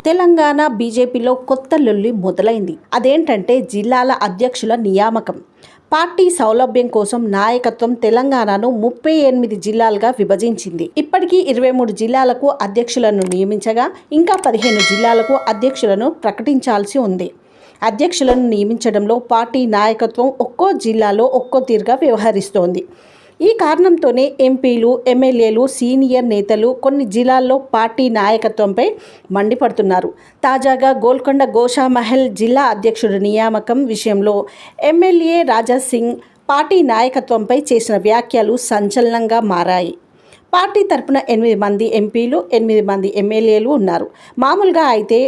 తెలంగాణ బీజేపీలో కొత్త లొల్లి మొదలైంది. అదేంటంటే జిల్లాల అధ్యక్షుల నియామకం. పార్టీ సౌలభ్యం కోసం నాయకత్వం తెలంగాణను 38 జిల్లాలుగా విభజించింది. ఇప్పటికీ 23 జిల్లాలకు అధ్యక్షులను నియమించగా ఇంకా 15 జిల్లాలకు అధ్యక్షులను ప్రకటించాల్సి ఉంది. అధ్యక్షులను నియమించడంలో పార్టీ నాయకత్వం ఒక్కో జిల్లాలో ఒక్కో తీరుగా వ్యవహరిస్తోంది. ఈ కారణంతోనే ఎంపీలు, ఎమ్మెల్యేలు, సీనియర్ నేతలు కొన్ని జిల్లాల్లో పార్టీ నాయకత్వంపై మండిపడుతున్నారు. తాజాగా గోల్కొండ గోషామహల్ జిల్లా అధ్యక్షుడి నియామకం విషయంలో ఎమ్మెల్యే రాజా సింగ్ పార్టీ నాయకత్వంపై చేసిన వ్యాఖ్యలు సంచలనంగా మారాయి. పార్టీ తరపున 8 మంది ఎంపీలు, 8 మంది ఎమ్మెల్యేలు ఉన్నారు. మామూలుగా అయితే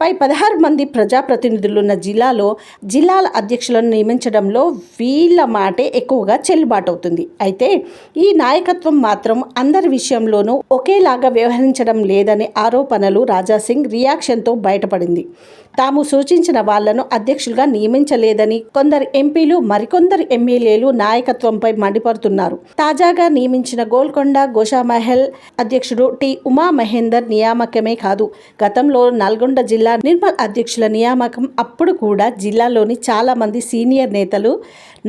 16 మంది ప్రజాప్రతినిధులున్న జిల్లాల అధ్యక్షులను నియమించడంలో వీళ్ళ మాటే ఎక్కువగా చెల్లుబాటు అవుతుంది. అయితే ఈ నాయకత్వం మాత్రం అందరి విషయంలోనూ ఒకేలాగా వ్యవహరించడం లేదనే ఆరోపణలు రాజాసింగ్ రియాక్షన్తో బయటపడింది. తాము సూచించిన వాళ్లను అధ్యక్షులుగా నియమించలేదని కొందరు ఎంపీలు, మరికొందరు ఎమ్మెల్యేలు నాయకత్వంపై మండిపడుతున్నారు. తాజాగా నియమించిన గోల్కొండ గోషామహల్ అధ్యక్షుడు టి ఉమామహేందర్ నియామకమే కాదు, గతంలో నల్గొండ జిల్లా నిర్మల్ అధ్యక్షుల నియామకం అప్పుడు కూడా జిల్లాలోని చాలా మంది సీనియర్ నేతలు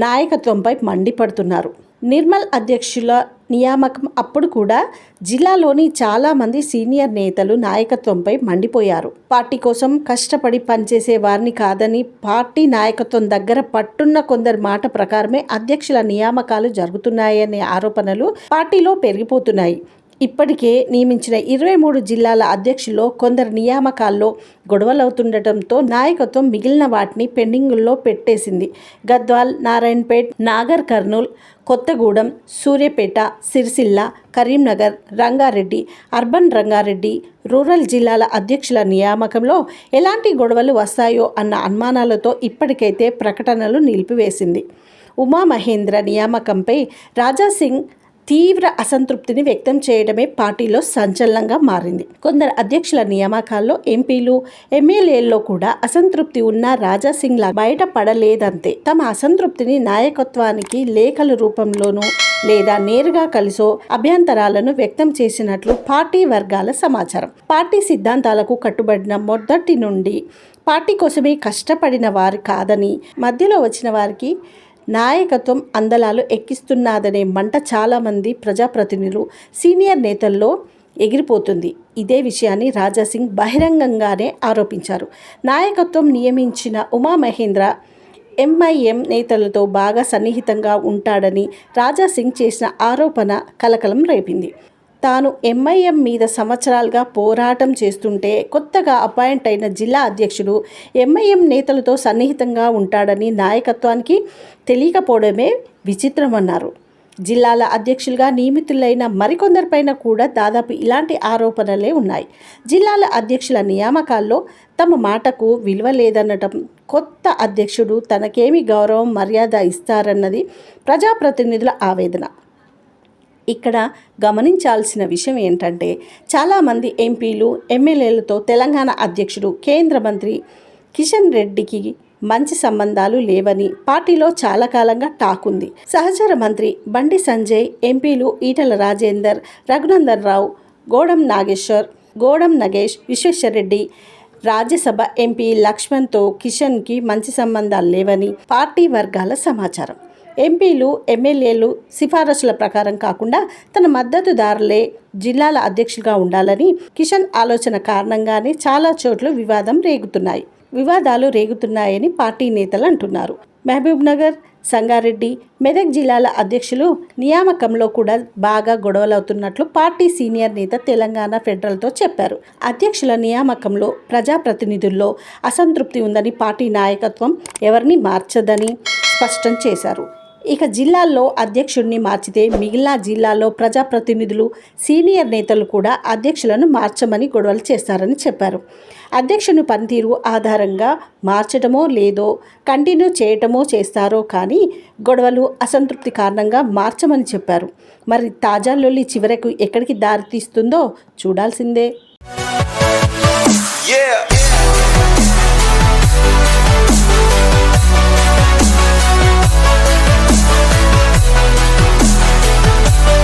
నాయకత్వంపై మండిపడుతున్నారు. నిర్మల్ అధ్యక్షుల నియామకం అప్పుడు కూడా జిల్లాలోని చాలా మంది సీనియర్ నేతలు నాయకత్వంపై మండిపోయారు. పార్టీ కోసం కష్టపడి పనిచేసే వారిని కాదని పార్టీ నాయకత్వం దగ్గర పట్టున్న కొందరి మాట ప్రకారమే అధ్యక్షుల నియామకాలు జరుగుతున్నాయనే ఆరోపణలు పార్టీలో పెరిగిపోతున్నాయి. ఇప్పటికే నియమించిన 23 జిల్లాల అధ్యక్షుల్లో కొందరు నియామకాల్లో గొడవలవుతుండటంతో నాయకత్వం మిగిలిన వాటిని పెండింగుల్లో పెట్టేసింది. గద్వాల్, నారాయణపేట్, నాగర్ కర్నూల్, కొత్తగూడెం, సూర్యాపేట, సిరిసిల్ల, కరీంనగర్, రంగారెడ్డి, అర్బన్ రంగారెడ్డి, రూరల్ జిల్లాల అధ్యక్షుల నియామకంలో ఎలాంటి గొడవలు వస్తాయో అన్న అనుమానాలతో ఇప్పటికైతే ప్రకటనలు నిలిపివేసింది. ఉమామహేంద్ర నియామకంపై రాజాసింగ్ తీవ్ర అసంతృప్తిని వ్యక్తం చేయడమే పార్టీలో సంచలనంగా మారింది. కొందరు అధ్యక్షుల నియామకాల్లో ఎంపీలు, ఎమ్మెల్యేల్లో కూడా అసంతృప్తి ఉన్న రాజాసింగ్ బయటపడలేదంతే. తమ అసంతృప్తిని నాయకత్వానికి లేఖల రూపంలోనూ లేదా నేరుగా కలిసో అభ్యంతరాలను వ్యక్తం చేసినట్లు పార్టీ వర్గాల సమాచారం. పార్టీ సిద్ధాంతాలకు కట్టుబడిన మొదటి నుండి పార్టీ కోసమే కష్టపడిన వారు కాదని, మధ్యలో వచ్చిన వారికి నాయకత్వం అందలాలు ఎక్కిస్తున్నదనే మంట చాలామంది ప్రజాప్రతినిధులు, సీనియర్ నేతల్లో ఎగిరిపోతుంది. ఇదే విషయాన్ని రాజాసింగ్ బహిరంగంగానే ఆరోపించారు. నాయకత్వం నియమించిన ఉమామహేంద్ర ఎంఐఎం నేతలతో బాగా సన్నిహితంగా ఉంటాడని రాజాసింగ్ చేసిన ఆరోపణ కలకలం రేపింది. తాను ఎంఐఎం మీద సంవత్సరాలుగా పోరాటం చేస్తుంటే కొత్తగా అపాయింట్ అయిన జిల్లా అధ్యక్షుడు ఎంఐఎం నేతలతో సన్నిహితంగా ఉంటాడని నాయకత్వానికి తెలియకపోవడమే విచిత్రమన్నారు. జిల్లాల అధ్యక్షులుగా నియమితులైన మరికొందరిపైన కూడా దాదాపు ఇలాంటి ఆరోపణలే ఉన్నాయి. జిల్లాల అధ్యక్షుల నియామకాల్లో తమ మాటకు విలువ లేదనటం, కొత్త అధ్యక్షుడు తనకేమి గౌరవం, మర్యాద ఇస్తారన్నది ప్రజాప్రతినిధుల ఆవేదన. ఇక్కడ గమనించాల్సిన విషయం ఏంటంటే చాలామంది ఎంపీలు, ఎమ్మెల్యేలతో తెలంగాణ అధ్యక్షుడు, కేంద్ర మంత్రి కిషన్ రెడ్డికి మంచి సంబంధాలు లేవని పార్టీలో చాలా కాలంగా టాక్ ఉంది. సహచర మంత్రి బండి సంజయ్, ఎంపీలు ఈటల రాజేందర్, రఘునందన్ రావు, గోడం నగేష్, విశ్వేశ్వరరెడ్డి, రాజ్యసభ ఎంపీ లక్ష్మణ్తో కిషన్కి మంచి సంబంధాలు లేవని పార్టీ వర్గాల సమాచారం. ఎంపీలు, ఎమ్మెల్యేలు సిఫారసుల ప్రకారం కాకుండా తన మద్దతుదారులే జిల్లాల అధ్యక్షులుగా ఉండాలని కిషన్ ఆలోచన కారణంగానే చాలా చోట్ల వివాదాలు రేగుతున్నాయని పార్టీ నేతలు అంటున్నారు. మహబూబ్నగర్, సంగారెడ్డి, మెదక్ జిల్లాల అధ్యక్షులు నియామకంలో కూడా బాగా గొడవలవుతున్నట్లు పార్టీ సీనియర్ నేత తెలంగాణ ఫెడరల్తో చెప్పారు. అధ్యక్షుల నియామకంలో ప్రజాప్రతినిధుల్లో అసంతృప్తి ఉందని పార్టీ నాయకత్వం ఎవరిని మార్చదని స్పష్టం చేశారు. ఇక జిల్లాల్లో అధ్యక్షుడిని మార్చితే మిగిలిన జిల్లాల్లో ప్రజాప్రతినిధులు, సీనియర్ నేతలు కూడా అధ్యక్షులను మార్చమని గొడవలు చేస్తారని చెప్పారు. అధ్యక్షుని పనితీరు ఆధారంగా మార్చటమో లేదో కంటిన్యూ చేయటమో చేస్తారో కానీ గొడవలు, అసంతృప్తి కారణంగా మార్చమని చెప్పారు. మరి తాజా లొల్లి చివరకు ఎక్కడికి దారితీస్తుందో చూడాల్సిందే.